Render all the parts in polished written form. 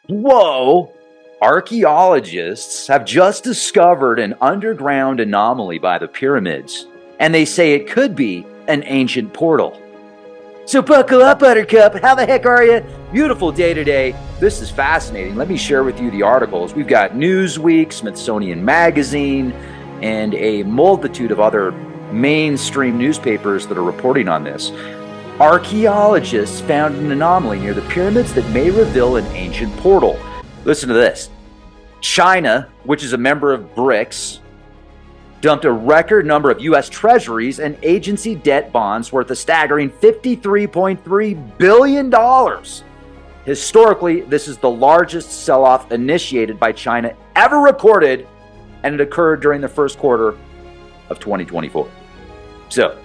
Whoa! Archaeologists have just discovered an underground anomaly by the pyramids, and they say it could be an ancient portal. So buckle up, Buttercup. How the heck are you? Beautiful day today. This is fascinating. Let me share with you the articles. We've got Newsweek, Smithsonian Magazine, and a multitude of other mainstream newspapers that are reporting on this. Archaeologists found an anomaly near the pyramids that may reveal an ancient portal. Listen to this. China, which is a member of BRICS, dumped a record number of U.S. treasuries and agency debt bonds worth a staggering $53.3 billion. Historically, this is the largest sell-off initiated by China ever recorded, and it occurred during the first quarter of 2024. So,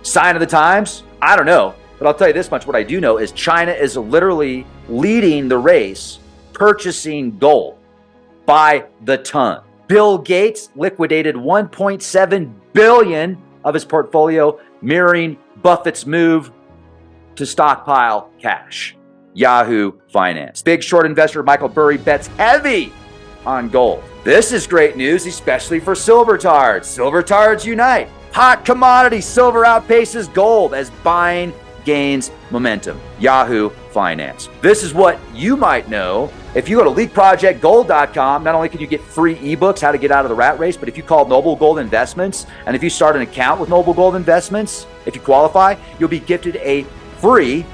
sign of the times? I don't know, but I'll tell you this much. What I do know is China is literally leading the race, purchasing gold by the ton. Bill Gates liquidated $1.7 billion of his portfolio, mirroring Buffett's move to stockpile cash. Yahoo Finance. Big short investor Michael Burry bets heavy on gold. This is great news, especially for silver tards. Silver tards unite. Hot commodity silver outpaces gold as buying gains momentum. Yahoo Finance. This is what you might know. If you go to leakprojectgold.com, not only can you get free ebooks, how to get out of the rat race, but if you call Noble Gold Investments, and if you start an account with Noble Gold Investments, if you qualify, you'll be gifted a free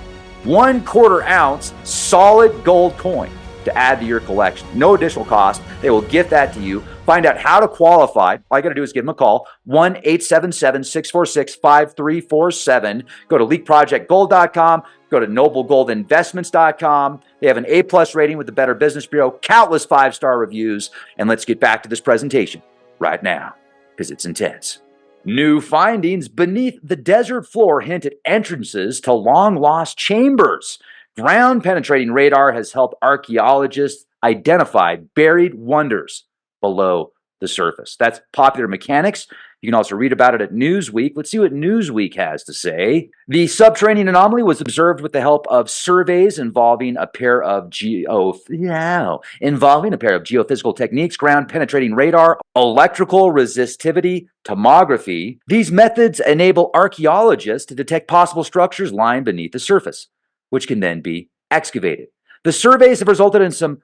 1/4 ounce solid gold coin to add to your collection. No additional cost. They will gift that to you. Find out how to qualify. All you got to do is give them a call, 1-877-646-5347. Go to leakprojectgold.com. Go to noblegoldinvestments.com. They have an A+ rating with the Better Business Bureau, countless 5-star reviews, and let's get back to this presentation right now because it's intense. New findings beneath the desert floor hint at entrances to long-lost chambers. Ground-penetrating radar has helped archaeologists identify buried wonders below the surface. That's Popular Mechanics. You can also read about it at Newsweek. Let's see what Newsweek has to say. The subterranean anomaly was observed with the help of surveys involving a pair of geophysical techniques, ground-penetrating radar, electrical resistivity, tomography. These methods enable archaeologists to detect possible structures lying beneath the surface, which can then be excavated. The surveys have resulted in some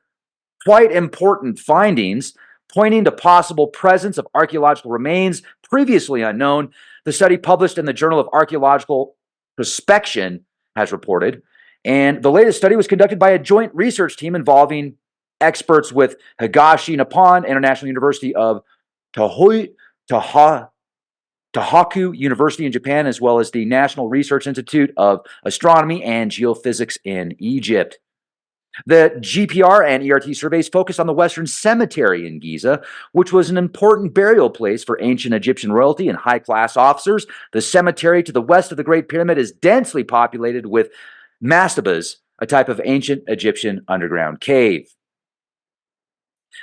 quite important findings, pointing to possible presence of archaeological remains previously unknown. The study published in the Journal of Archaeological Prospection has reported, and the latest study was conducted by a joint research team involving experts with Higashi Nippon International University of Tohoku University in Japan, as well as the National Research Institute of Astronomy and Geophysics in Egypt. The GPR and ERT surveys focused on the Western Cemetery in Giza, which was an important burial place for ancient Egyptian royalty and high-class officers. The cemetery to the west of the Great Pyramid is densely populated with mastabas, a type of ancient Egyptian underground cave.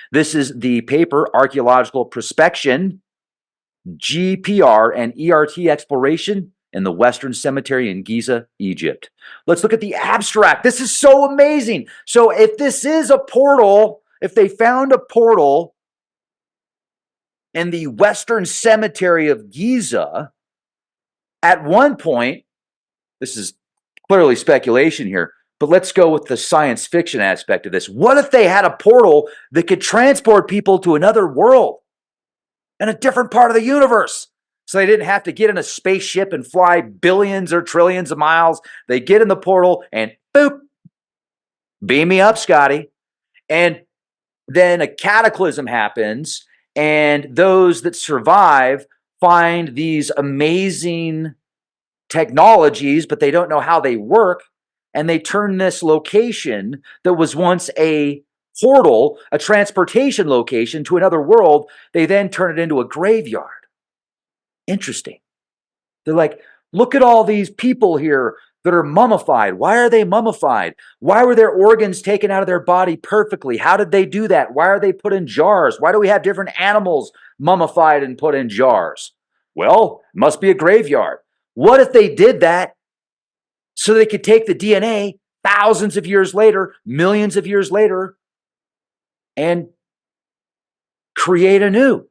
This is the paper, Archaeological Prospection, GPR and ERT Exploration in the Western Cemetery in Giza, Egypt. Let's look at the abstract. This is so amazing. So if this is a portal, if they found a portal in the Western Cemetery of Giza, at one point, this is clearly speculation here, but let's go with the science fiction aspect of this. What if they had a portal that could transport people to another world in a different part of the universe? So they didn't have to get in a spaceship and fly billions or trillions of miles. They get in the portal and boop, beam me up, Scotty. And then a cataclysm happens, and those that survive find these amazing technologies, but they don't know how they work. And they turn this location that was once a portal, a transportation location to another world, they then turn it into a graveyard. Interesting. They're like, look at all these people here that are mummified. Why are they mummified? Why were their organs taken out of their body perfectly? How did they do that? Why are they put in jars? Why do we have different animals mummified and put in jars? Well, it must be a graveyard. What if they did that so they could take the DNA thousands of years later, millions of years later, and create anew.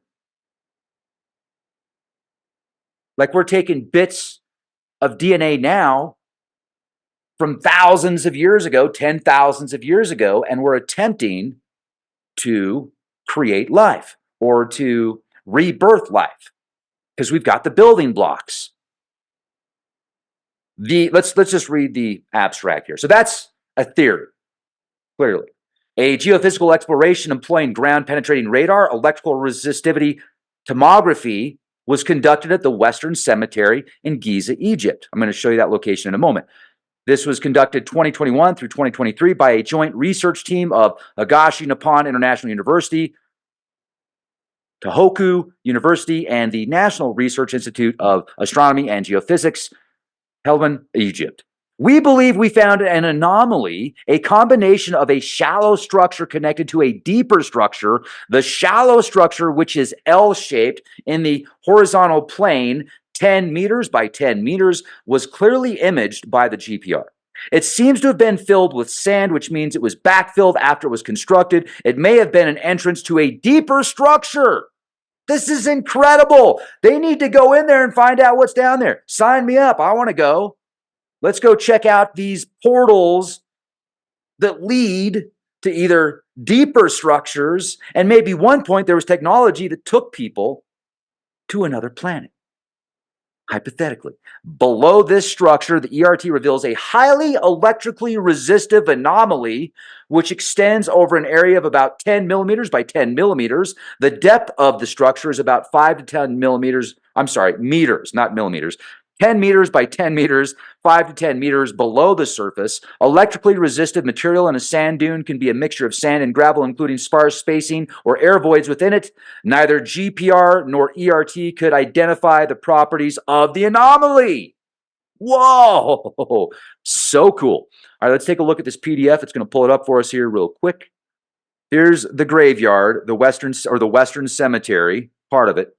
Like we're taking bits of DNA now from thousands of years ago, 10,000s of years ago, and we're attempting to create life or to rebirth life because we've got the building blocks. Let's just read the abstract here. So that's a theory, clearly. A geophysical exploration employing ground-penetrating radar, electrical resistivity tomography was conducted at the Western Cemetery in Giza, Egypt. I'm going to show you that location in a moment. This was conducted 2021 through 2023 by a joint research team of Higashi Nippon International University, Tohoku University, and the National Research Institute of Astronomy and Geophysics, Helwan, Egypt. We believe we found an anomaly, a combination of a shallow structure connected to a deeper structure. The shallow structure, which is L-shaped in the horizontal plane, 10 meters by 10 meters, was clearly imaged by the GPR. It seems to have been filled with sand, which means it was backfilled after it was constructed. It may have been an entrance to a deeper structure. This is incredible. They need to go in there and find out what's down there. Sign me up. I want to go. Let's go check out these portals that lead to either deeper structures, and maybe one point there was technology that took people to another planet. Hypothetically, below this structure, the ERT reveals a highly electrically resistive anomaly which extends over an area of about 10 millimeters by 10 millimeters. The depth of the structure is about 5 to 10 millimeters. I'm sorry, meters, not millimeters. 10 meters by 10 meters, 5 to 10 meters below the surface. Electrically resistive material in a sand dune can be a mixture of sand and gravel, including sparse spacing or air voids within it. Neither GPR nor ERT could identify the properties of the anomaly. Whoa, so cool. All right, let's take a look at this PDF. It's going to pull it up for us here real quick. Here's the graveyard, the Western Cemetery, part of it.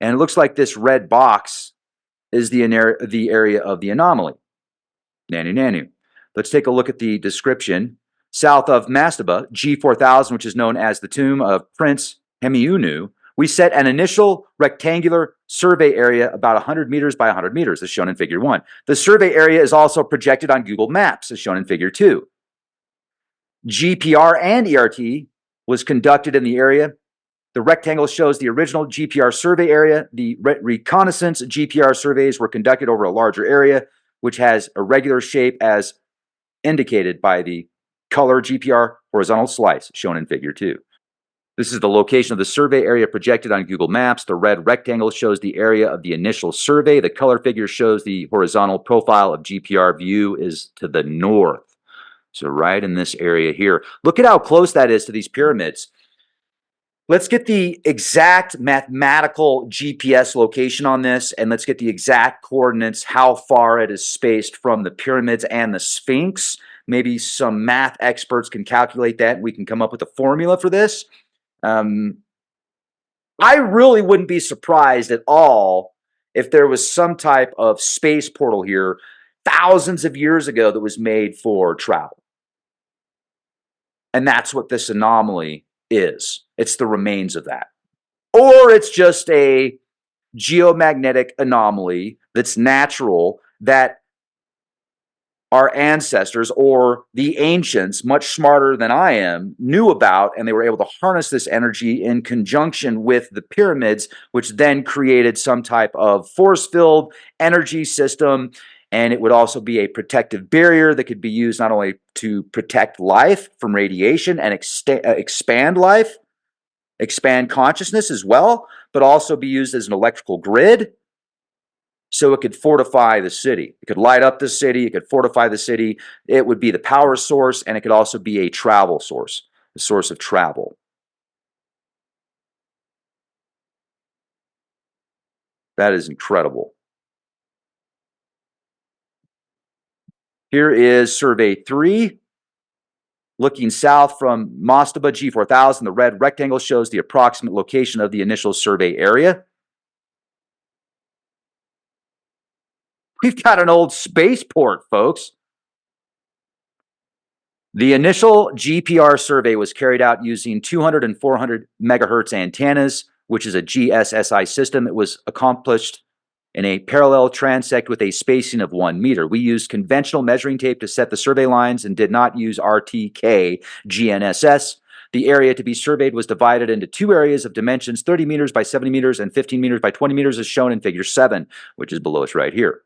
And it looks like this red box is the area of the anomaly. Nanu nanu. Let's take a look at the description. South of Mastaba, G4000, which is known as the tomb of Prince Hemiunu, we set an initial rectangular survey area about 100 meters by 100 meters, as shown in Figure 1. The survey area is also projected on Google Maps, as shown in Figure 2. GPR and ERT was conducted in the area. The rectangle shows the original GPR survey area. The reconnaissance GPR surveys were conducted over a larger area, which has a regular shape as indicated by the color GPR horizontal slice shown in Figure 2. This is the location of the survey area projected on Google Maps. The red rectangle shows the area of the initial survey. The color figure shows the horizontal profile of GPR view is to the north. So right in this area here. Look at how close that is to these pyramids. Let's get the exact mathematical GPS location on this, and let's get the exact coordinates, how far it is spaced from the pyramids and the Sphinx. Maybe some math experts can calculate that, and we can come up with a formula for this. I really wouldn't be surprised at all if there was some type of space portal here thousands of years ago that was made for travel. And that's what this anomaly is. It's the remains of that. Or it's just a geomagnetic anomaly that's natural that our ancestors or the ancients, much smarter than I am, knew about, and they were able to harness this energy in conjunction with the pyramids, which then created some type of force-filled energy system. And it would also be a protective barrier that could be used not only to protect life from radiation and expand life, expand consciousness as well, but also be used as an electrical grid. So it could fortify the city. It could light up the city. It could fortify the city. It would be the power source, and it could also be a travel source, a source of travel. That is incredible. Here is Survey 3. Looking south from Mastaba G4000, the red rectangle shows the approximate location of the initial survey area. We've got an old spaceport, folks. The initial GPR survey was carried out using 200 and 400 megahertz antennas, which is a GSSI system. It was accomplished in a parallel transect with a spacing of 1 meter. We used conventional measuring tape to set the survey lines and did not use RTK GNSS. The area to be surveyed was divided into two areas of dimensions 30 meters by 70 meters and 15 meters by 20 meters as shown in figure 7, which is below us right here.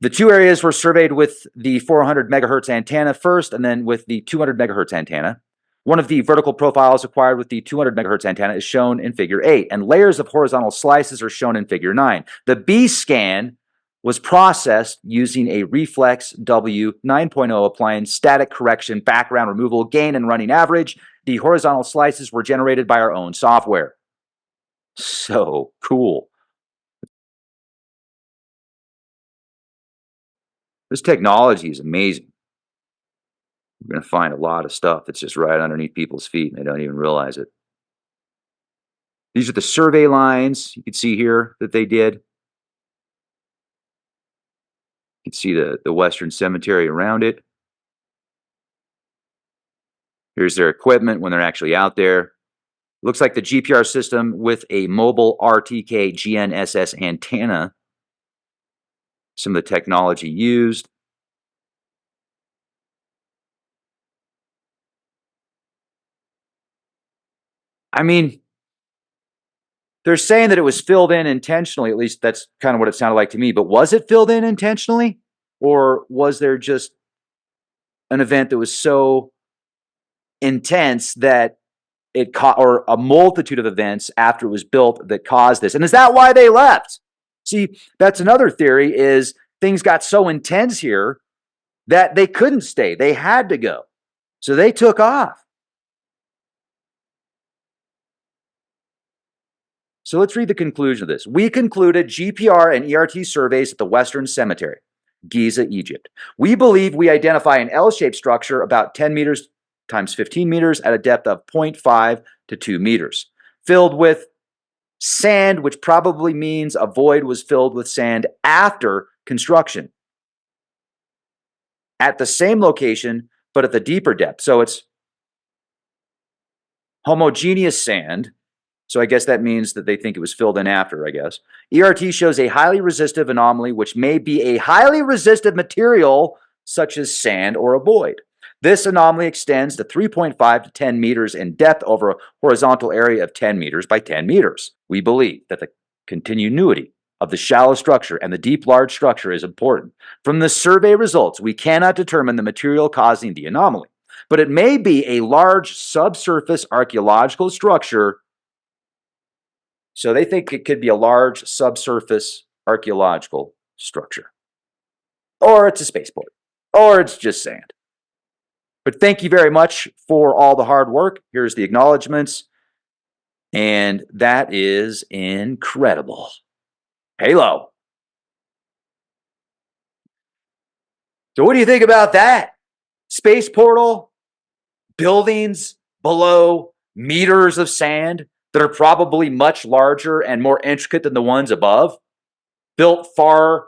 The two areas were surveyed with the 400 megahertz antenna first and then with the 200 megahertz antenna. One of the vertical profiles acquired with the 200 megahertz antenna is shown in figure 8, and layers of horizontal slices are shown in figure 9. The B scan was processed using a Reflex W 9.0 applying static correction, background removal, gain, and running average. The horizontal slices were generated by our own software. So cool. This technology is amazing. We're going to find a lot of stuff that's just right underneath people's feet and they don't even realize it. These are the survey lines you can see here that they did. You can see the Western Cemetery around it. Here's their equipment when they're actually out there. Looks like the GPR system with a mobile RTK GNSS antenna. Some of the technology used. I mean, they're saying that it was filled in intentionally. At least that's kind of what it sounded like to me. But was it filled in intentionally? Or was there just an event that was so intense that it or a multitude of events after it was built that caused this? And is that why they left? See, that's another theory, is things got so intense here that they couldn't stay. They had to go. So they took off. So let's read the conclusion of this. We concluded GPR and ERT surveys at the Western Cemetery, Giza, Egypt. We believe we identify an L-shaped structure about 10 meters times 15 meters at a depth of 0.5 to 2 meters, filled with sand, which probably means a void was filled with sand after construction at the same location, but at the deeper depth. So it's homogeneous sand. So I guess that means that they think it was filled in after, I guess. ERT shows a highly resistive anomaly, which may be a highly resistive material such as sand or a void. This anomaly extends to 3.5 to 10 meters in depth over a horizontal area of 10 meters by 10 meters. We believe that the continuity of the shallow structure and the deep large structure is important. From the survey results, we cannot determine the material causing the anomaly, but it may be a large subsurface archaeological structure. So they think it could be a large subsurface archaeological structure. Or it's a spaceport. Or it's just sand. But thank you very much for all the hard work. Here's the acknowledgments. And that is incredible. Halo. So what do you think about that? Space portal, buildings below meters of sand that are probably much larger and more intricate than the ones above, built far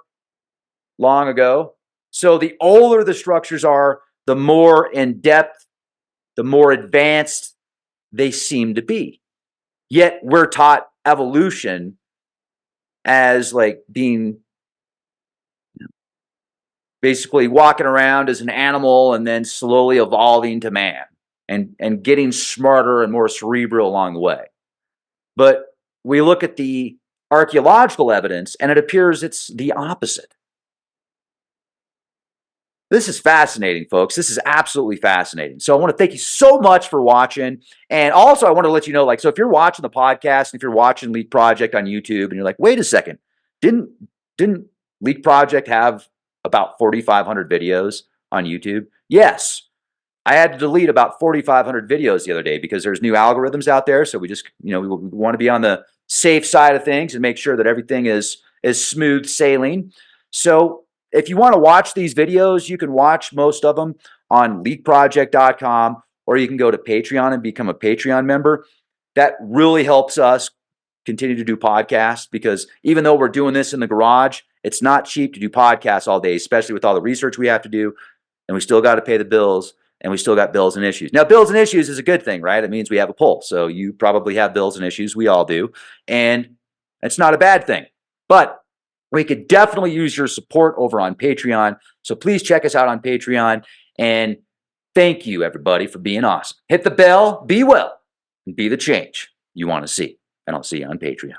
long ago. So the older the structures are, the more in depth, the more advanced they seem to be. Yet we're taught evolution as like being basically walking around as an animal and then slowly evolving to man and getting smarter and more cerebral along the way. But we look at the archaeological evidence and it appears it's the opposite. This is fascinating, folks. This is absolutely fascinating. So I want to thank you so much for watching. And also I want to let you know, like, so if you're watching the podcast and if you're watching Leak Project on YouTube and you're like, wait a second, didn't Leak Project have about 4,500 videos on YouTube? Yes. I had to delete about 4,500 videos the other day because there's new algorithms out there. So we just, we want to be on the safe side of things and make sure that everything is smooth sailing. So if you want to watch these videos, you can watch most of them on leakproject.com, or you can go to Patreon and become a Patreon member. That really helps us continue to do podcasts, because even though we're doing this in the garage, it's not cheap to do podcasts all day, especially with all the research we have to do. and we still got to pay the bills, and we still got bills and issues. Now, bills and issues is a good thing, right? It means we have a pulse. So you probably have bills and issues. We all do. And it's not a bad thing. But we could definitely use your support over on Patreon. So please check us out on Patreon. And thank you, everybody, for being awesome. Hit the bell, be well, and be the change you want to see. And I'll see you on Patreon.